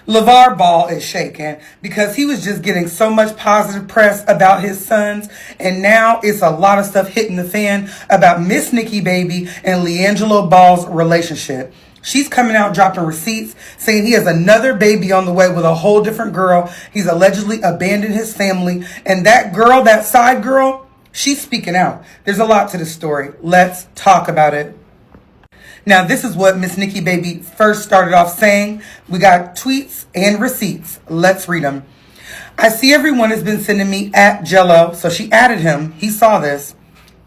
LeVar Ball is shaking because he was just getting so much positive press about his sons, and now it's a lot of stuff hitting the fan about Miss Nikki Baby and Liangelo Ball's relationship. She's coming out dropping receipts saying he has another baby on the way with a whole different girl. He's allegedly abandoned his family, and that girl, that side girl, she's speaking out. There's a lot to this story. Let's talk about it. Now, this is what Miss Nikki Baby first started off saying. We got tweets and receipts. Let's read them. I see everyone has been sending me @Jello. So she added him. He saw this.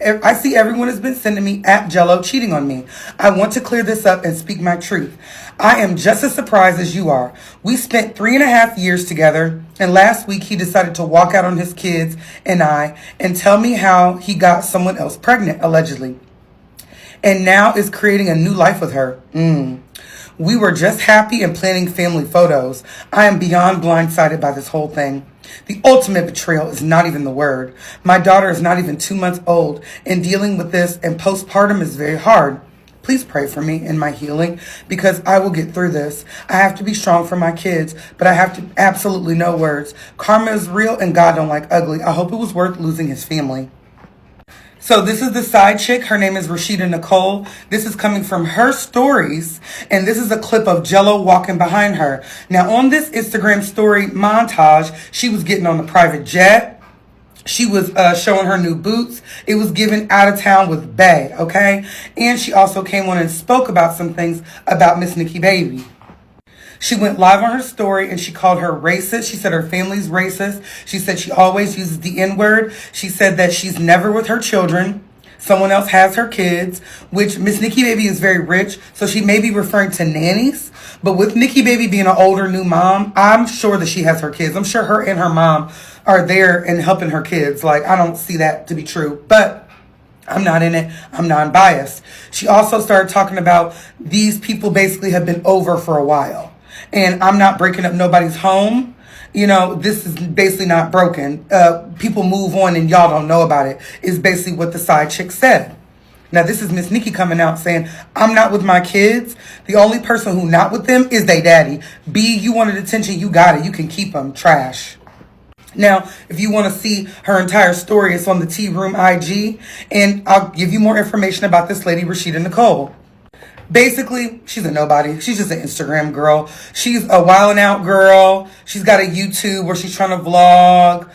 I see everyone has been sending me @Jello cheating on me. I want to clear this up and speak my truth. I am just as surprised as you are. We spent 3.5 years together, and last week he decided to walk out on his kids and I and tell me how he got someone else pregnant, allegedly, and now is creating a new life with her. We were just happy and planning family photos. I am beyond blindsided by this whole thing. The ultimate betrayal is not even the word. My daughter is not even 2 months old, and dealing with this and postpartum is very hard. Please pray for me in my healing, because I will get through this. I have to be strong for my kids, but I have to absolutely no words. Karma is real and God don't like ugly. I hope it was worth losing his family. So this is the side chick. Her name is Rashida Nicole. This is coming from her stories, and this is a clip of Jello walking behind her. Now, on this Instagram story montage, she was getting on the private jet. She was showing her new boots. It was given out of town with Bay, okay? And she also came on and spoke about some things about Miss Nikki Baby. She went live on her story and she called her racist. She said her family's racist. She said she always uses the N-word. She said that she's never with her children. Someone else has her kids, which Miss Nikki Baby is very rich, so she may be referring to nannies. But with Nikki Baby being an older new mom, I'm sure that she has her kids. I'm sure her and her mom are there and helping her kids. Like, I don't see that to be true. But I'm not in it. I'm non-biased. She also started talking about these people basically have been over for a while. And I'm not breaking up nobody's home. You know, this is basically not broken. People move on and y'all don't know about it, is basically what the side chick said. Now, this is Miss Nikki coming out saying, I'm not with my kids. The only person who not with them is they daddy. B, you wanted attention, you got it. You can keep them. Trash. Now, if you want to see her entire story, it's on the Tea Room IG. And I'll give you more information about this lady, Rashida Nicole. Basically, she's a nobody. She's just an Instagram girl. She's a wildin' out girl. She's got a YouTube where she's trying to vlog.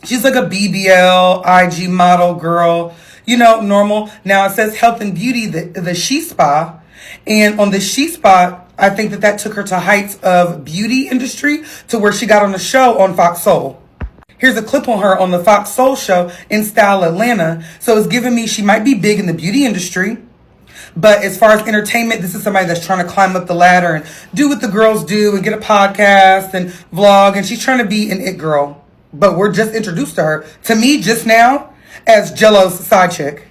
She's like a BBL, IG model girl. You know, normal. Now, it says health and beauty, the She Spa. And on the She Spa, I think that took her to heights of beauty industry to where she got on the show on Fox Soul. Here's a clip on her on the Fox Soul show in Style Atlanta. So it's giving me she might be big in the beauty industry. But as far as entertainment, this is somebody that's trying to climb up the ladder and do what the girls do and get a podcast and vlog. And she's trying to be an it girl. But we're just introduced to her, to me just now, as Jello's side chick.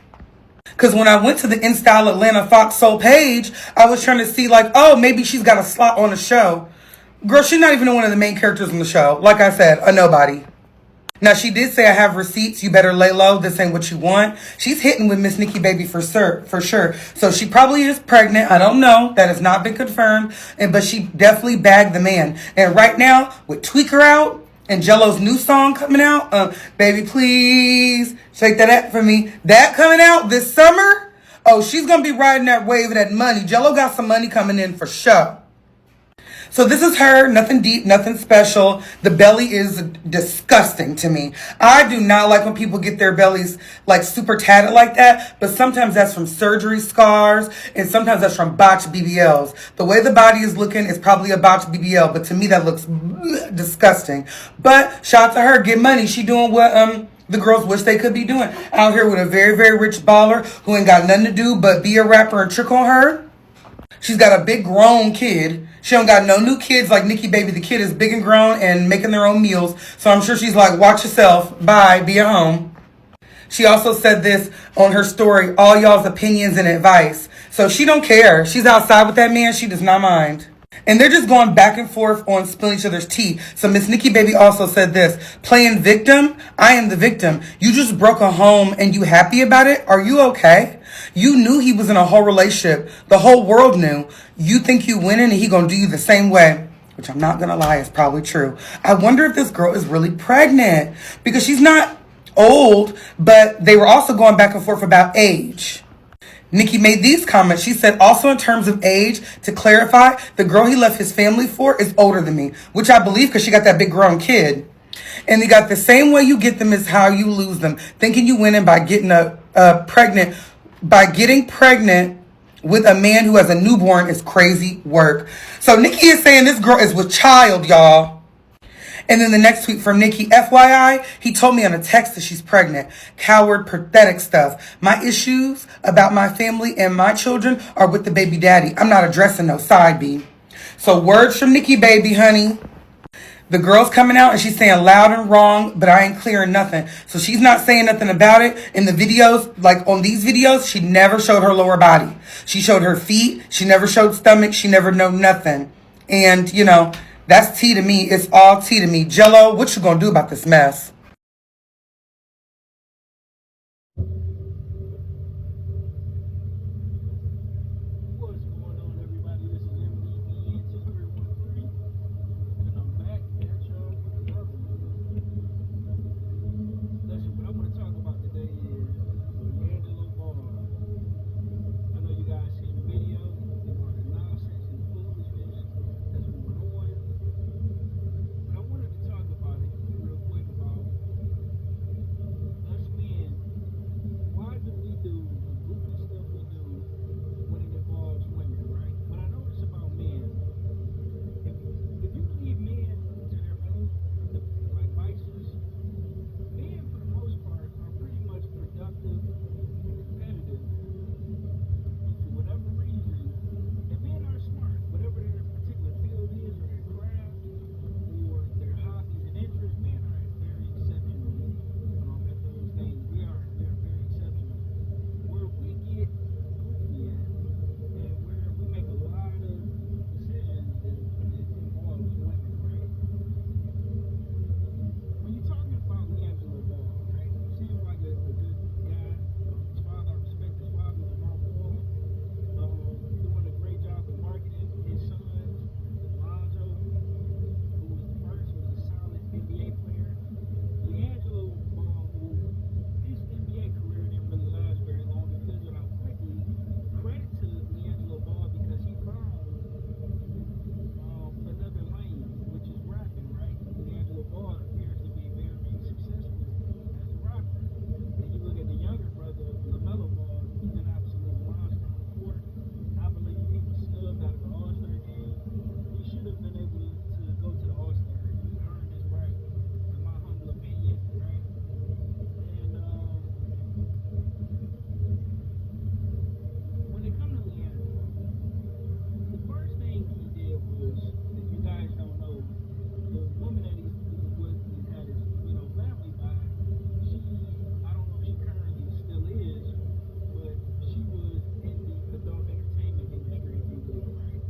Because when I went to the In Style Atlanta Fox Soul page, I was trying to see like, oh, maybe she's got a slot on the show. Girl, she's not even one of the main characters on the show. Like I said, a nobody. Now, she did say, I have receipts. You better lay low. This ain't what you want. She's hitting with Miss Nikki Baby for sure. So she probably is pregnant. I don't know. That has not been confirmed. But she definitely bagged the man. And right now, with Tweaker out and Jello's new song coming out, Baby Please, shake that app for me. That coming out this summer. Oh, she's going to be riding that wave of that money. Jello got some money coming in for sure. So this is her, nothing deep, nothing special. The belly is disgusting to me. I do not like when people get their bellies like super tatted like that, but sometimes that's from surgery scars, and sometimes that's from botched BBLs. The way the body is looking is probably a botched BBL, but to me that looks disgusting. But shout out to her, get money. She doing what the girls wish they could be doing. Out here with a very, very rich baller who ain't got nothing to do but be a rapper and trick on her. She's got a big grown kid. She don't got no new kids like Nikki Baby. The kid is big and grown and making their own meals. So I'm sure she's like, watch yourself. Bye. Be at home. She also said this on her story, all y'all's opinions and advice. So she don't care. She's outside with that man. She does not mind. And they're just going back and forth on spilling each other's tea. So Miss Nikki Baby also said this, playing victim, I am the victim. You just broke a home and you happy about it? Are you okay? You knew he was in a whole relationship. The whole world knew. You think you winning and he gonna do you the same way. which I'm not gonna lie is probably true. I wonder if this girl is really pregnant because she's not old, but they were also going back and forth about age. Nikki made these comments. She said, also in terms of age, to clarify, the girl he left his family for is older than me, which I believe because she got that big grown kid. And you got the same way you get them is how you lose them. Thinking you win in by getting pregnant with a man who has a newborn is crazy work. So Nikki is saying this girl is with child, y'all. And then the next tweet from Nikki, FYI, he told me on a text that she's pregnant. Coward, pathetic stuff. My issues about my family and my children are with the baby daddy. I'm not addressing no side B. So words from Nikki Baby, honey. The girl's coming out and she's saying loud and wrong, but I ain't clearing nothing. So she's not saying nothing about it. In the videos, like on these videos, she never showed her lower body. She showed her feet. She never showed stomach. She never know nothing. And, you know, that's tea to me. It's all tea to me. Jello, what you gonna do about this mess? What's going on, everybody? This is MDB 2313, and I'm back at y'all with another one. Listen, what I want to talk about today is Liangelo Ball. I know you guys seen the video, you know, the nonsense and the foolishness that's going on, but I wanted to talk about it real quick about us men. Why do we do the goofy stuff we do when it involves women, right? What I notice about men, if you leave men to their own like vices, men for the most part are pretty much productive and competitive for whatever reason. And men are smart, whatever their particular field is or their craft or their hobbies and interests, men are very exceptional at those things. We are very exceptional. Where we get goofy at and where we make a lot of decisions that involves women, right? When you're talking about Liangelo Ball, right? Seems like a good guy. His father, I respect his father, Lamar Ball. Doing a great job of marketing his sons. Liangelo, who was the first, was a solid NBA player. Liangelo Ball, who his NBA career didn't really last very long. It fizzled out quickly. Credit to Liangelo Ball because he found another lane, which is rapping, right? Liangelo Ball appears to be very successful as a rapper. And you look at the younger brother, LaMelo Ball, he's an absolute monster on the court. I believe he was snubbed out of the All-Star game. He should have been able to go to the All-Star. He earned his right, in my humble opinion, right? And when it comes to Liangelo, the first thing he did was, if you guys don't know, the woman that he was with and had his, family by, she, I don't know if she currently still is, but she was in the adult entertainment industry, if you will, right?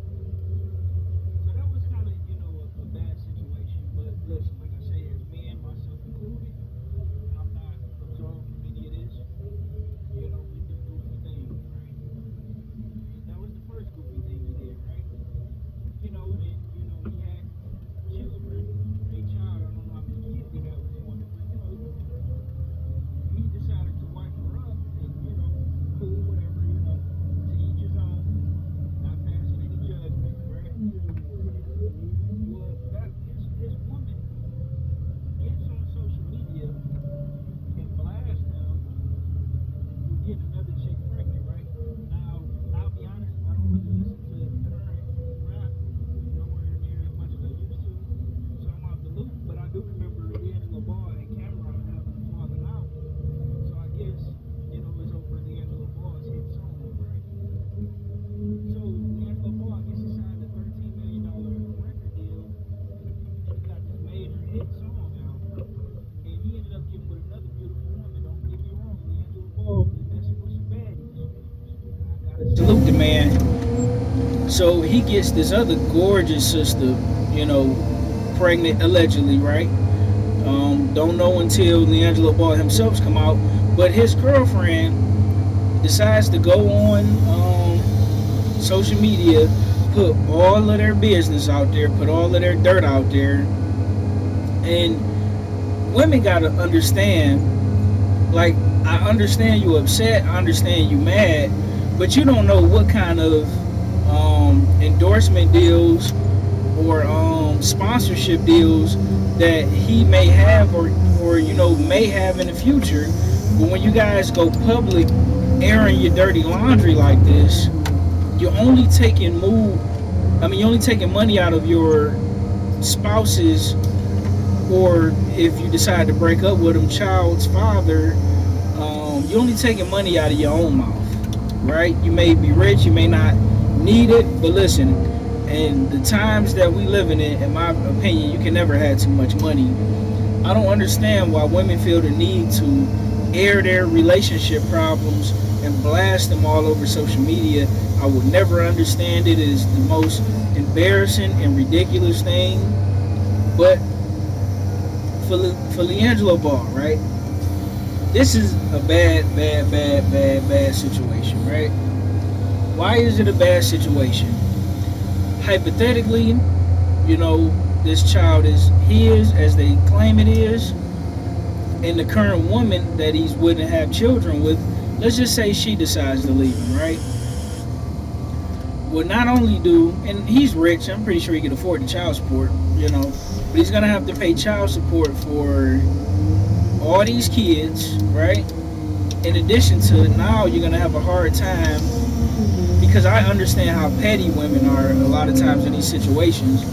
So that was kind of, a bad situation. But listen, like I say, as men, myself included, I'm not absolved from any of this. We do goofy things, right? And that was the first goofy thing he did, right? And he had children, a child, I don't know how many kids he had with this woman, but he decided to wipe her up and, cool, whatever, to each his own, not passing any judgment, right? Well, his woman gets on social media and blasts him with getting another chick pregnant, right? Now, I'll be honest, I don't really listen to current rap nowhere near as much as I used to, so I'm out the loop, but I do remember Liangelo Ball and Cameron having a falling out, so I guess, it's over Liangelo Ball's hit song, right? So, Liangelo Ball, I guess he signed a $13 million record deal, and he got this major hit song out, and he ended up getting with another beautiful woman. Don't get me wrong, Liangelo Ball be messing with some baddies. I gotta salute the man. So he gets this other gorgeous sister, pregnant allegedly, right? Don't know until Liangelo Ball himself's come out, but his girlfriend decides to go on social media put all of their business out there, put all of their dirt out there. And women gotta understand, like, I understand you upset, I understand you mad, but you don't know what kind of endorsement deals or sponsorship deals that he may have or may have in the future. But when you guys go public airing your dirty laundry like this, you're only taking money out of your spouse's, or if you decide to break up with them, child's father. You're only taking money out of your own mouth, right? You may be rich, you may not need it, but listen, in the times that we live in my opinion, you can never have too much money. I don't understand why women feel the need to air their relationship problems and blast them all over social media. I would never understand it. It is the most embarrassing and ridiculous thing. But for Liangelo Ball, right? This is a bad situation, right? Why is it a bad situation? Hypothetically, this child is his, as they claim it is, and the current woman that he's with and have children with, let's just say she decides to leave him, right? Well, not only and he's rich, I'm pretty sure he can afford the child support, but he's gonna have to pay child support for all these kids, right? In addition to, now you're gonna have a hard time, because I understand how petty women are a lot of times in these situations.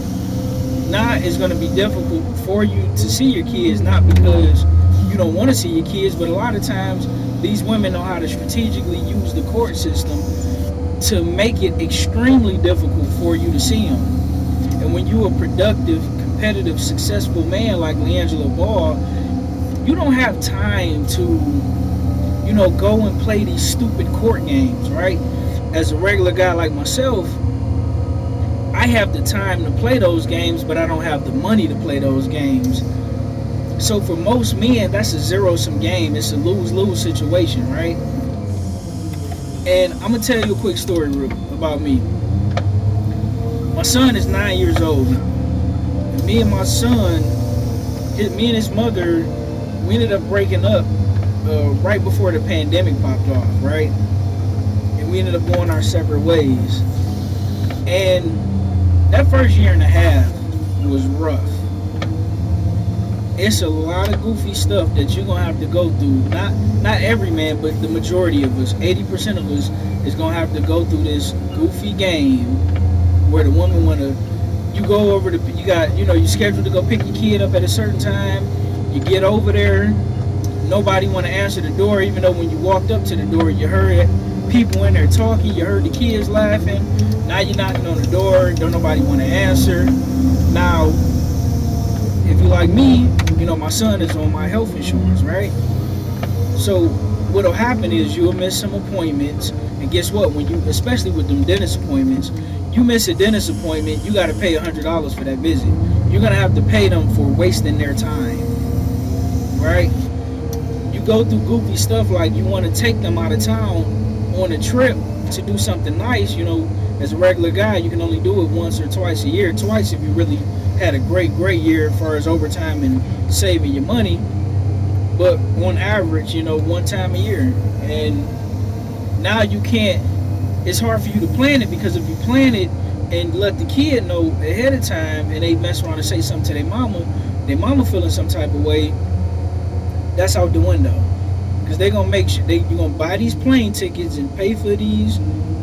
Now it's gonna be difficult for you to see your kids, not because you don't want to see your kids, but a lot of times these women know how to strategically use the court system to make it extremely difficult for you to see them. And when you're a productive, competitive, successful man like Liangelo Ball, you don't have time to, go and play these stupid court games, right? As a regular guy like myself, I have the time to play those games, but I don't have the money to play those games. So for most men, that's a zero-sum game. It's a lose-lose situation, right? And I'm going to tell you a quick story about me. My son is 9 years old. And me and my son, me and his mother, we ended up breaking up right before the pandemic popped off, right? And we ended up going our separate ways. And that first year and a half was rough. It's a lot of goofy stuff that you're gonna have to go through. Not every man, but the majority of us, 80% of us, is gonna have to go through this goofy game where the woman you go over you're scheduled to go pick your kid up at a certain time. You get over there, nobody want to answer the door, even though when you walked up to the door, you heard people in there talking, you heard the kids laughing. Now you're knocking on the door, don't nobody want to answer. Now, if you're like me, my son is on my health insurance, right? So what'll happen is you'll miss some appointments, and guess what? Especially with them dentist appointments, you miss a dentist appointment, you got to pay $100 for that visit. You're gonna have to pay them for wasting their time, right? You go through goofy stuff like you want to take them out of town on a trip to do something nice. As a regular guy, you can only do it once or twice a year. Twice if you really had a great year as far as overtime and saving your money. But on average, one time a year. And now you can't, it's hard for you to plan it, because if you plan it and let the kid know ahead of time and they mess around and say something to their mama feeling some type of way, that's out the window. Because they're going to make sure, you're going to buy these plane tickets and pay for these,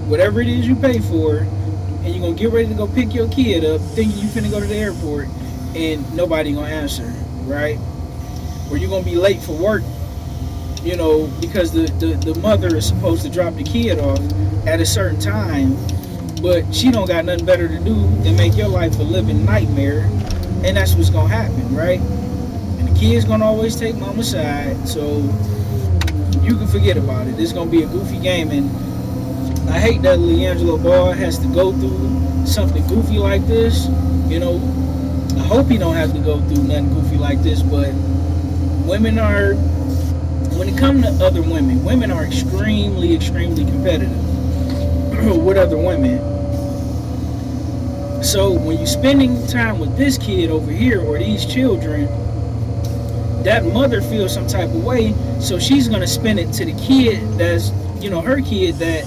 whatever it is you pay for, and you're going to get ready to go pick your kid up thinking you finna go to the airport, and nobody going to answer, right? Or you're going to be late for work, because the mother is supposed to drop the kid off at a certain time, but she don't got nothing better to do than make your life a living nightmare, and that's what's going to happen, right? And the kid's going to always take mama's side, so you can forget about it. It's going to be a goofy game, and I hate that Liangelo Ball has to go through something goofy like this. I hope he don't have to go through nothing goofy like this, but women are, when it comes to other women are extremely, extremely competitive with other women. So when you're spending time with this kid over here or these children, that mother feels some type of way, so she's gonna spend it to the kid that's, her kid, that,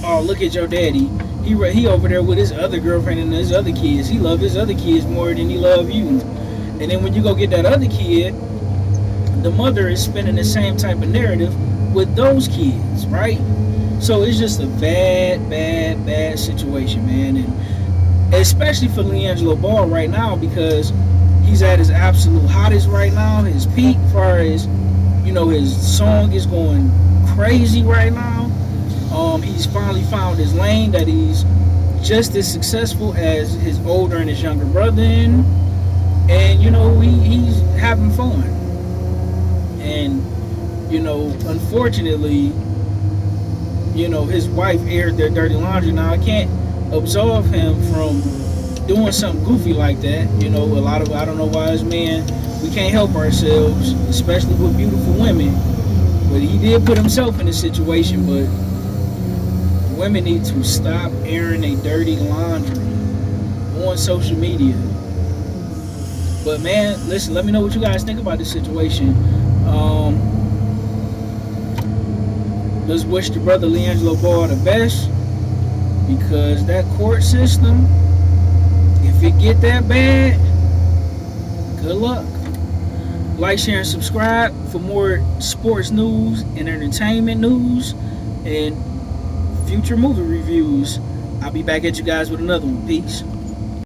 oh, look at your daddy. He over there with his other girlfriend and his other kids. He love his other kids more than he love you. And then when you go get that other kid, the mother is spinning the same type of narrative with those kids, right? So it's just a bad situation, man. And especially for Liangelo Ball right now, because he's at his absolute hottest right now, his peak, as far as, his song is going crazy right now. He's finally found his lane that he's just as successful as his older and his younger brother in. And, he's having fun. And, unfortunately, his wife aired their dirty laundry. Now, I can't absolve him from doing something goofy like that. I don't know why as men, we can't help ourselves, especially with beautiful women. But he did put himself in a situation, but women need to stop airing their dirty laundry on social media. But man, listen, let me know what you guys think about this situation. Let's wish the brother Liangelo Ball the best, because that court system, if it get that bad, good luck. Like, share, and subscribe for more sports news and entertainment news and future movie reviews. I'll be back at you guys with another one. Peace.